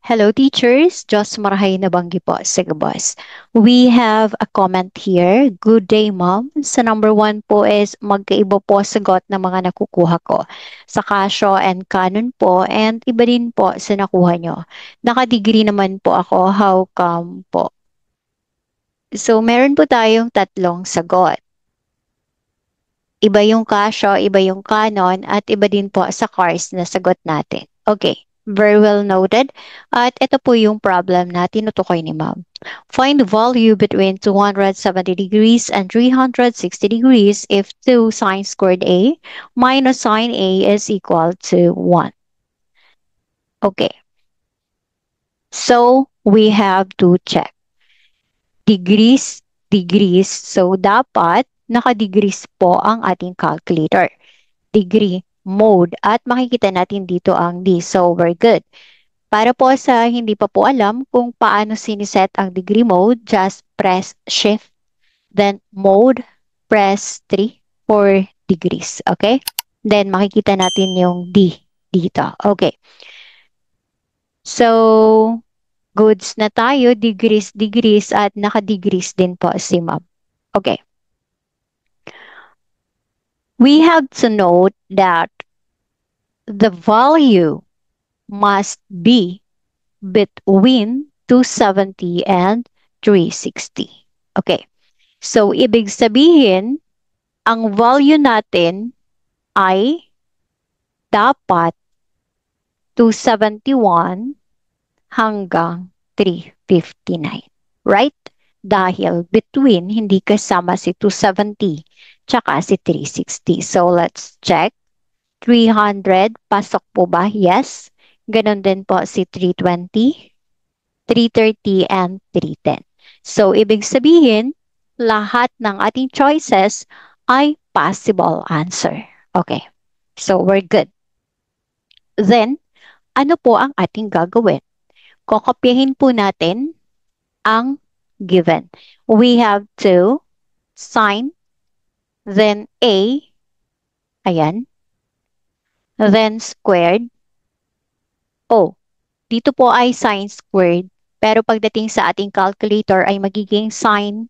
Hello teachers, Diyos marahay na banggi po sa gabos. We have a comment here. Good day ma'am. Sa number 1 po is magkaiba po sagot ng mga nakukuha ko. Sa Casio and Canon po and iba din po sa nakuha nyo. Nakadegree naman po ako. How come po? So meron po tayong tatlong sagot. Iba yung Casio, iba yung Canon, at iba din po sa cars na sagot natin. Okay, very well noted. At ito po yung problem na tinutukoy ni ma'am. Find the value between 270 degrees and 360 degrees if 2 sine squared A minus sine A is equal to 1. Okay, so we have to check. Degrees, degrees. So dapat naka-degrees po ang ating calculator. Degree, mode, at makikita natin dito ang D. So, we're good. Para po sa hindi pa po alam kung paano siniset ang degree mode, just press shift, then mode, press 3 for degrees. Okay? Then, makikita natin yung D dito. Okay. So, goods na tayo, degrees, degrees, at naka-degrees din po si ma'am. Okay. We have to note that the value must be between 270 and 360. Okay. So, ibig sabihin, ang value natin ay dapat 271 hanggang 359. Right? Dahil between, hindi kasama si 270 tsaka si 360. So, let's check. 300, pasok po ba? Yes. Ganon din po si 320, 330, and 310. So, ibig sabihin, lahat ng ating choices ay possible answer. Okay. So, we're good. Then, ano po ang ating gagawin? Kokopyahin po natin ang given. We have to sine, then A, ayan, then squared. Oh, dito po ay sine squared, pero pagdating sa ating calculator ay magiging sine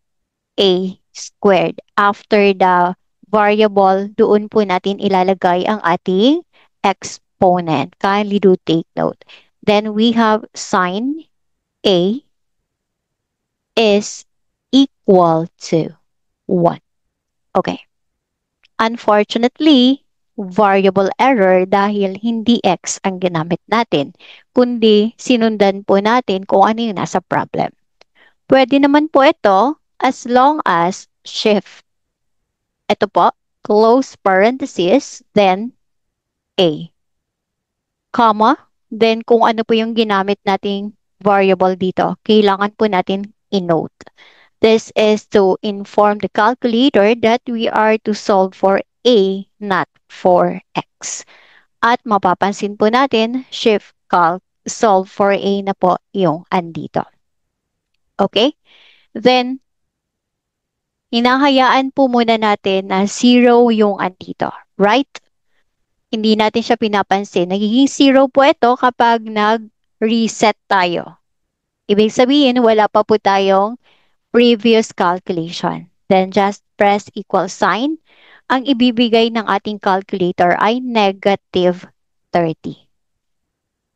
A squared. After the variable, doon po natin ilalagay ang ating exponent. Kindly do take note. Then we have sine A is equal to 1. Okay. Unfortunately, variable error dahil hindi x ang ginamit natin, kundi sinundan po natin kung ano yung nasa problem. Pwede naman po ito as long as shift. Ito po, close parenthesis, then A. Comma, then kung ano po yung ginamit nating variable dito, kailangan po natin i-note. This is to inform the calculator that we are to solve for A, not for X. At mapapansin po natin, shift calc, solve for A na po yung andito. Okay? Then, hinahayaan po muna natin na 0 yung andito. Right? Hindi natin siya pinapansin. Nagiging 0 po ito kapag nag-reset tayo. Ibig sabihin, wala pa po tayong previous calculation. Then just press equal sign. Ang ibibigay ng ating calculator ay negative 30.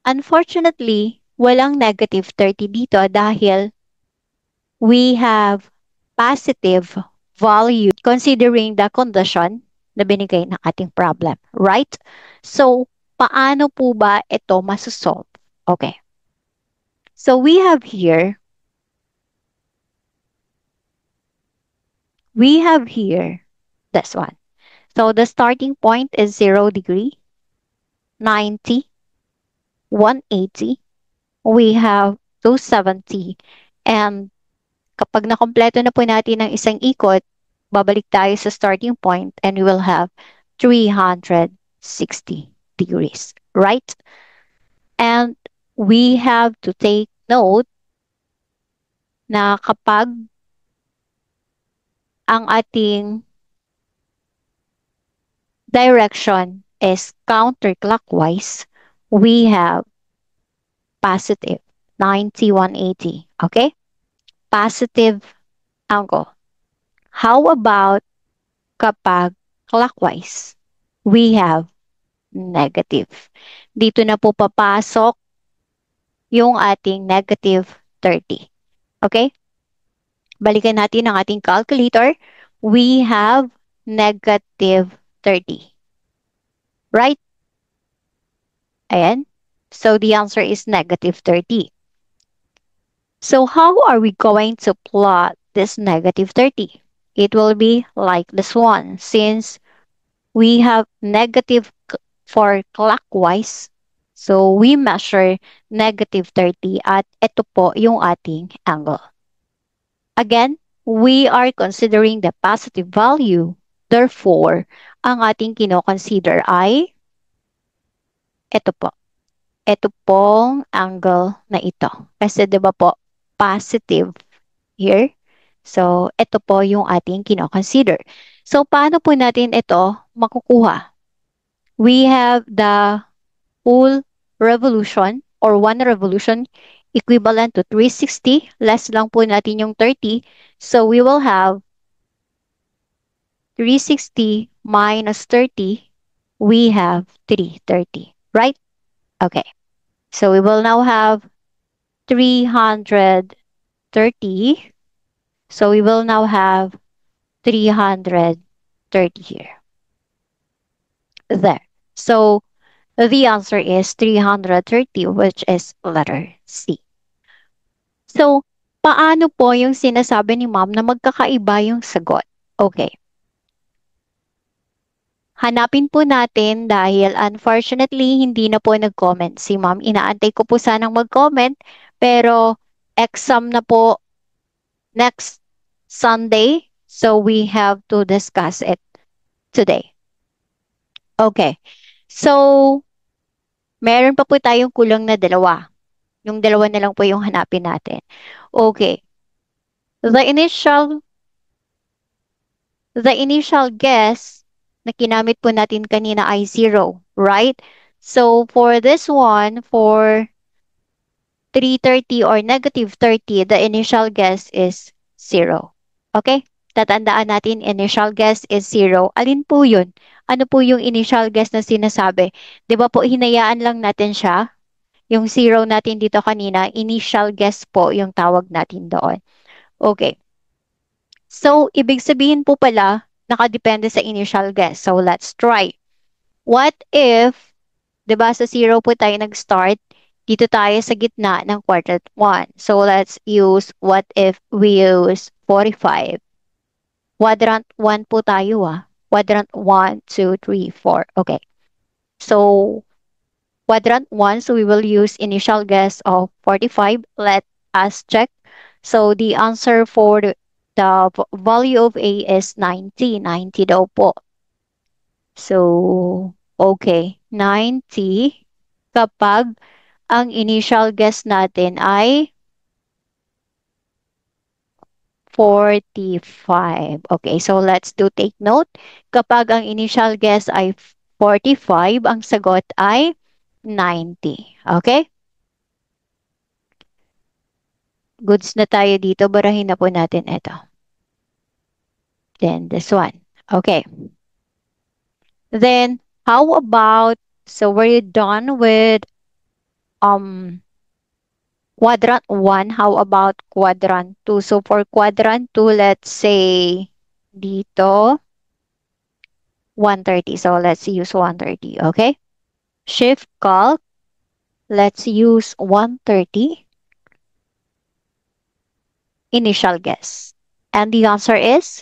Unfortunately, walang negative 30 dito dahil we have positive value considering the condition na binigay ng ating problem. Right? So, paano po ba ito masosolve? Okay. So, we have here this one. So the starting point is 0 degree, 90, 180. We have 270. And kapag nakompleto na po natin ang isang ikot, babalik tayo sa starting point and we will have 360 degrees, right? And we have to take note na kapag ang ating direction is counterclockwise, we have positive. 90, 180. Okay? Positive angle. How about kapag clockwise? We have negative. Dito na po papasok yung ating negative 30. Okay? Balikan natin ang ating calculator. We have negative 30. Right? Ayan. So the answer is negative 30. So how are we going to plot this negative 30? It will be like this one. Since we have negative for clockwise, so we measure negative 30 at ito po yung ating angle. Again, we are considering the positive value. Therefore, ang ating kino-consider ay ito po. Ito pong angle na ito. Kasi 'di ba po, positive here. So, ito po yung ating kino-consider. So, paano po natin ito makukuha? We have the full revolution or 1 revolution equivalent to 360. Less lang po natin yung 30. So, we will have 360 minus 30. We have 330. Right? Okay. So, we will now have 330. So, we will now have 330 here. There. So, the answer is 330, which is letter C. So, paano po yung sinasabi ni ma'am na magkakaiba yung sagot? Okay. Hanapin po natin dahil unfortunately, hindi na po nag-comment si ma'am. Inaantay ko po sanang mag-comment, pero exam na po next Sunday. So, we have to discuss it today. Okay. So, meron pa po tayong kulang na dalawa. Yung dalawa na lang po yung hanapin natin. Okay. The initial guess na kinamit po natin kanina ay 0, right? So, for this one, for 330 or negative 30, the initial guess is 0. Okay? Tatandaan natin, initial guess is 0. Alin po yun? Ano po yung initial guess na sinasabi? Di ba po, hinayaan lang natin siya? Yung 0 natin dito kanina, initial guess po yung tawag natin doon. Okay. So, ibig sabihin po pala, nakadepende sa initial guess. So, let's try. What if, di ba sa 0 po tayo nag-start, dito tayo sa gitna ng quadrant 1. So, let's use what if we use 45. Quadrant 1 po tayo Quadrant 1, 2, 3, 4. Okay. So, quadrant 1, so we will use initial guess of 45. Let us check. So, the answer for the value of A is 90. 90 daw po. So, okay. 90 kapag ang initial guess natin ay 45. Okay, so let's do take note. Kapag ang initial guess ay 45, ang sagot ay 90. Okay? Goods na tayo dito. Barahin na po natin ito. Then this one. Okay. Then, how about, so we're done with quadrant 1. How about quadrant 2? So for quadrant 2, let's say dito 130. So let's use 130, okay? Shift calc, let's use 130. Initial guess. And the answer is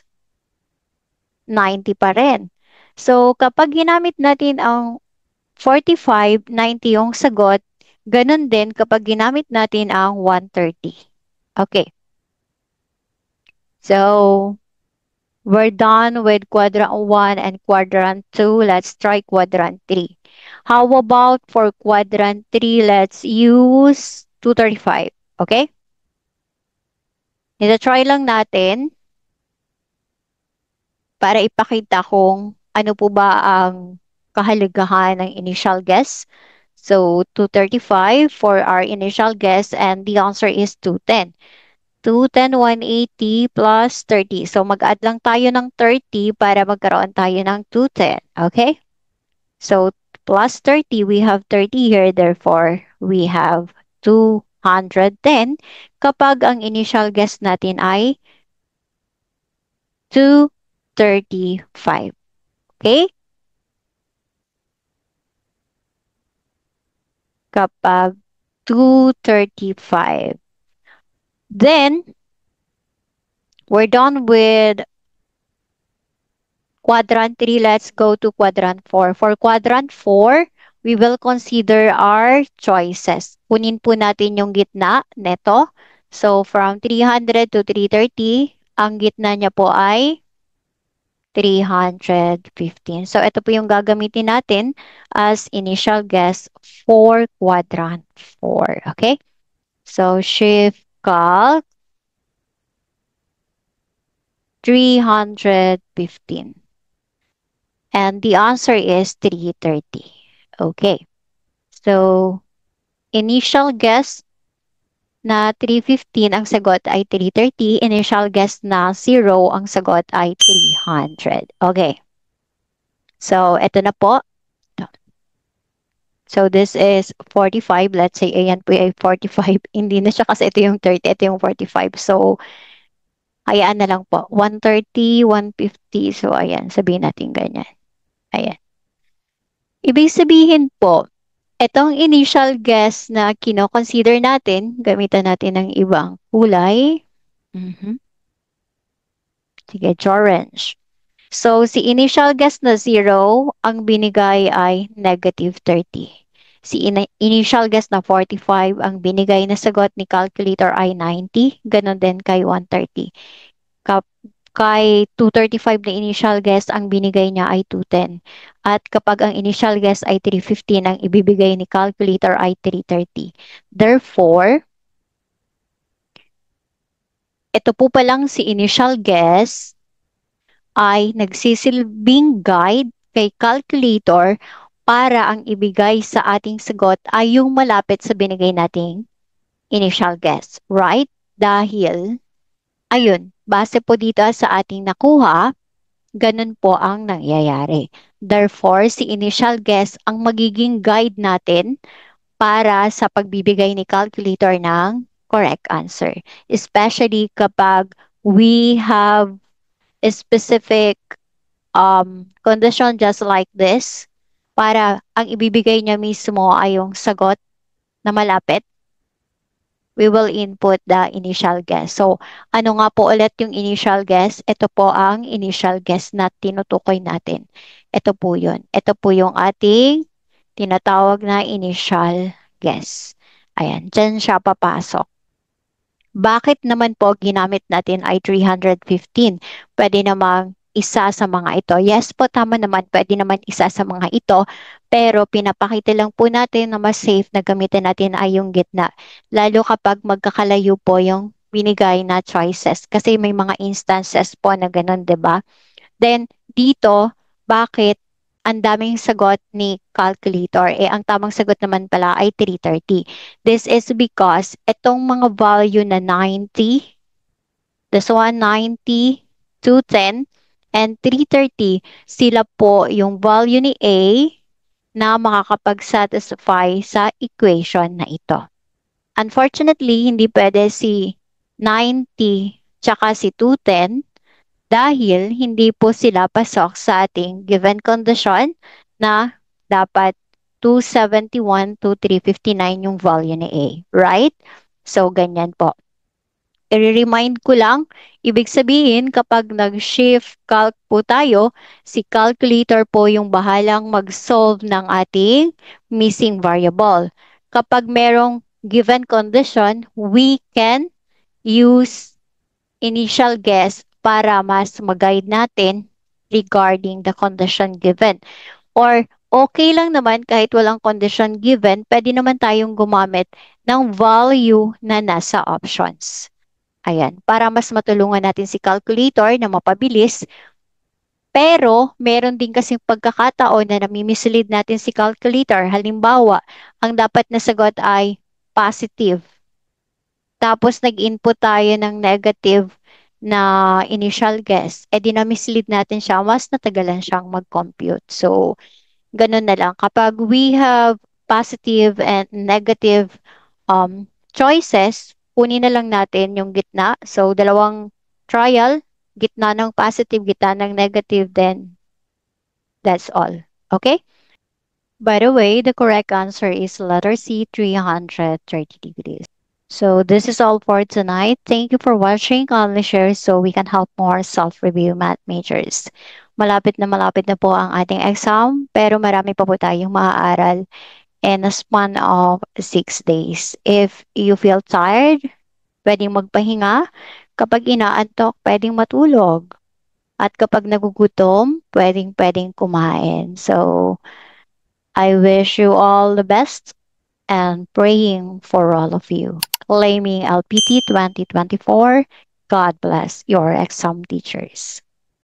90 pa rin. So kapag ginamit natin ang 45, 90 yung sagot, ganun din kapag ginamit natin ang 130. Okay. So, we're done with quadrant 1 and quadrant 2. Let's try quadrant 3. How about for quadrant 3, let's use 235. Okay? Nita-try lang natin para ipakita kung ano po ba ang kahalagahan ng initial guess. So 235 for our initial guess and the answer is 210. 210, 180 plus 30. So mag-add lang tayo ng 30 para magkaroon tayo ng 210. Okay? So plus 30, we have 30 here. Therefore, we have 210 kapag ang initial guess natin ay 235. Okay? Kapag 235. Then, we're done with quadrant 3. Let's go to quadrant 4. For quadrant 4, we will consider our choices. Kunin po natin yung gitna neto. So, from 300 to 330, ang gitna niya po ay 315. So, ito po yung gagamitin natin as initial guess for quadrant 4. Okay? So, shift calc 315. And the answer is 330. Okay. So, initial guess na 315, ang sagot ay 330. Initial guess na 0, ang sagot ay 300. Okay. So, ito na po. So, this is 45. Let's say, ayan po ay 45. Hindi na siya kasi ito yung 30. Ito yung 45. So, hayaan na lang po. 130, 150. So, ayan. Sabihin natin ganyan. Ayan. Ibig sabihin po, itong initial guess na kino-consider natin, gamitan natin ng ibang kulay. Sige, orange. So, si initial guess na 0, ang binigay ay negative 30. Si initial guess na 45, ang binigay na sagot ni calculator ay 90. Ganon din kay 130. Kay 235 na initial guess, ang binigay niya ay 210. At kapag ang initial guess ay 315, ang ibibigay ni calculator ay 330. Therefore, ito po palang si initial guess ay nagsisilbing guide kay calculator para ang ibigay sa ating sagot ay yung malapit sa binigay nating initial guess. Right? Dahil, ayun, base po dito sa ating nakuha, ganun po ang nangyayari. Therefore, si initial guess ang magiging guide natin para sa pagbibigay ni calculator ng correct answer. Especially kapag we have a specific condition just like this, para ang ibibigay niya mismo ay yung sagot na malapit, we will input the initial guess. So, ano nga po ulit yung initial guess? Ito po ang initial guess na tinutukoy natin. Ito po yun. Ito po yung ating tinatawag na initial guess. Ayan, dyan siya papasok. Bakit naman po ginamit natin ay 315? Pwede namang isa sa mga ito. Yes po, tama naman. Pwede naman isa sa mga ito. Pero pinapakita lang po natin na mas safe na gamitin natin ay yung gitna. Lalo kapag magkakalayo po yung binigay na choices. Kasi may mga instances po na ganun, 'di ba? Then, dito, bakit ang daming sagot ni calculator? Ang tamang sagot naman pala ay 330. This is because itong mga value na 90, this one 90, 210, and 330, sila po yung value ni A na makakapag-satisfy sa equation na ito. Unfortunately, hindi pwede si 90 tsaka si 210 dahil hindi po sila pasok sa ating given condition na dapat 271 to 359 yung value ni A. Right? So, ganyan po. I-remind ko lang, ibig sabihin kapag nag-shift calc po tayo, si calculator po yung bahalang mag-solve ng ating missing variable. Kapag merong given condition, we can use initial guess para mas mag-guide natin regarding the condition given. Or okay lang naman kahit walang condition given, pwede naman tayong gumamit ng value na nasa options. Ayan, para mas matulungan natin si calculator na mapabilis, Pero, meron din kasing pagkakataon na nami-mislead natin si calculator. Halimbawa, ang dapat na sagot ay positive. Tapos, nag-input tayo ng negative na initial guess. E di na-mislead natin siya, mas natagalan siyang mag-compute. So, ganun na lang. Kapag we have positive and negative choices, kunin na lang natin yung gitna. So, dalawang trial, gitna ng positive, gitna ng negative, then that's all. Okay? By the way, the correct answer is letter C, 330 degrees. So this is all for tonight. Thank you for watching. Kindly share so we can help more self-review math majors. Malapit na po ang ating exam, pero marami pa po tayong maaaral in a span of 6 days. If you feel tired, pwedeng magpahinga. Kapag inaantok, pwedeng matulog. At kapag nagugutom, pwedeng kumain. So, I wish you all the best and praying for all of you. Claiming LPT 2024, God bless your exam teachers.